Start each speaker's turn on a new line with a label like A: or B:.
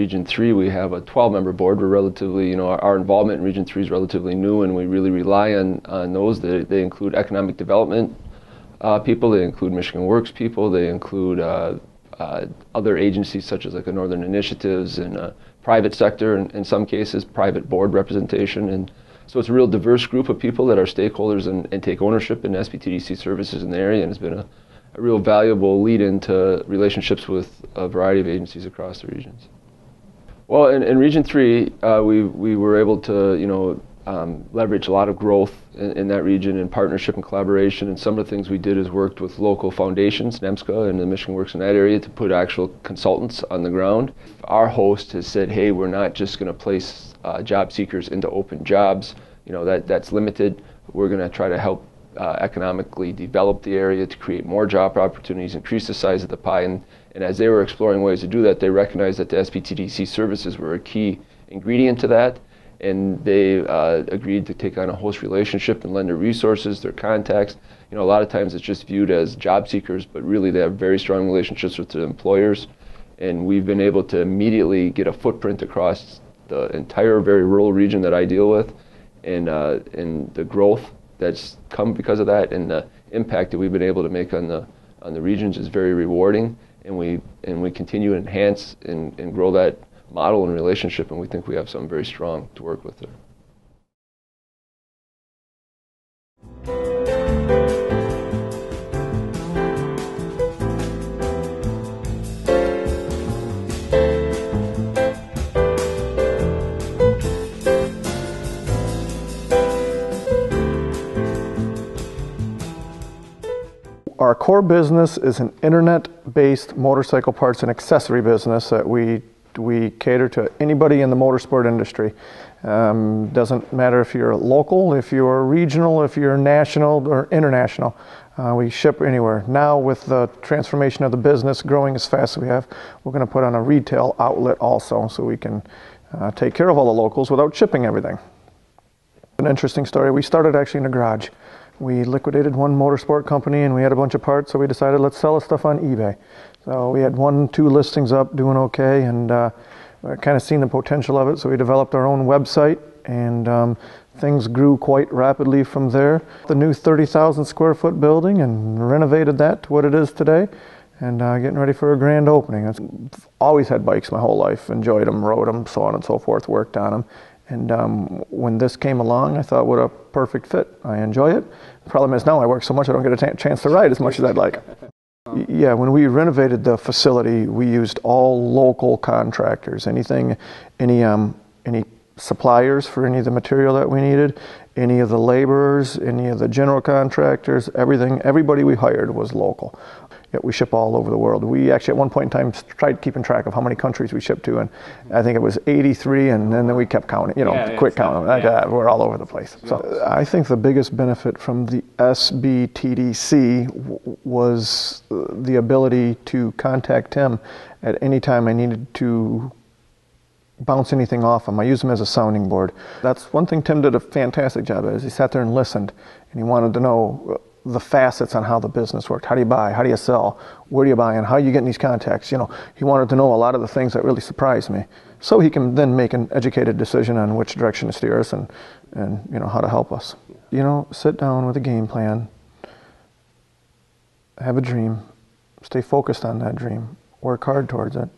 A: Region 3, we have a 12-member board. We're relatively, our involvement in Region 3 is relatively new, and we really rely on those. They include economic development people, they include Michigan Works people, they include other agencies such as like a Northern Initiatives and private sector, and in some cases private board representation. And so it's a real diverse group of people that are stakeholders and take ownership in SBTDC services in the area, and it's been a real valuable lead into relationships with a variety of agencies across the regions. Well, in Region 3, we were able to, leverage a lot of growth in that region in partnership and collaboration. And some of the things we did is worked with local foundations, NEMSCA and the Michigan Works in that area, to put actual consultants on the ground. Our host has said, hey, we're not just going to place job seekers into open jobs. That's limited. We're going to try to help economically develop the area to create more job opportunities, increase the size of the pie. And as they were exploring ways to do that, they recognized that the SBTDC services were a key ingredient to that. And they agreed to take on a host relationship and lend their resources, their contacts. A lot of times it's just viewed as job seekers, but really they have very strong relationships with the employers. And we've been able to immediately get a footprint across the entire very rural region that I deal with, and the growth that's come because of that, and the impact that we've been able to make on the regions is very rewarding. And we continue to enhance and grow that model and relationship, and we think we have something very strong to work with there.
B: Our core business is an internet-based motorcycle parts and accessory business that we cater to anybody in the motorsport industry. Doesn't matter if you're local, if you're regional, if you're national or international. We ship anywhere. Now with the transformation of the business growing as fast as we have, we're going to put on a retail outlet also, so we can take care of all the locals without shipping everything. An interesting story, we started actually in a garage. We liquidated one motorsport company and we had a bunch of parts, so we decided let's sell the stuff on eBay. So we had 1-2 listings up, doing okay, and kind of seen the potential of it, so we developed our own website, and things grew quite rapidly from there. The new 30,000 square foot building, and renovated that to what it is today, and getting ready for a grand opening. I've always had bikes my whole life, enjoyed them, rode them, so on and so forth, worked on them. And when this came along, I thought, what a perfect fit. I enjoy it. The problem is now I work so much I don't get a chance to ride as much as I'd like. Yeah, when we renovated the facility, we used all local contractors. Any suppliers for any of the material that we needed, any of the laborers, any of the general contractors, everybody we hired was local. Yet we ship all over the world. We actually at one point in time tried keeping track of how many countries we shipped to, and I think it was 83, and then we kept counting, quick counting. We're all over the place. So I think the biggest benefit from the SBTDC was the ability to contact Tim at any time I needed to bounce anything off him. I use him as a sounding board. That's one thing Tim did a fantastic job at, is he sat there and listened, and he wanted to know the facets on how the business worked. How do you buy? How do you sell? Where do you buy? And how are you getting these contacts? He wanted to know a lot of the things that really surprised me, so he can then make an educated decision on which direction to steer us and how to help us. Sit down with a game plan, have a dream, stay focused on that dream, work hard towards it.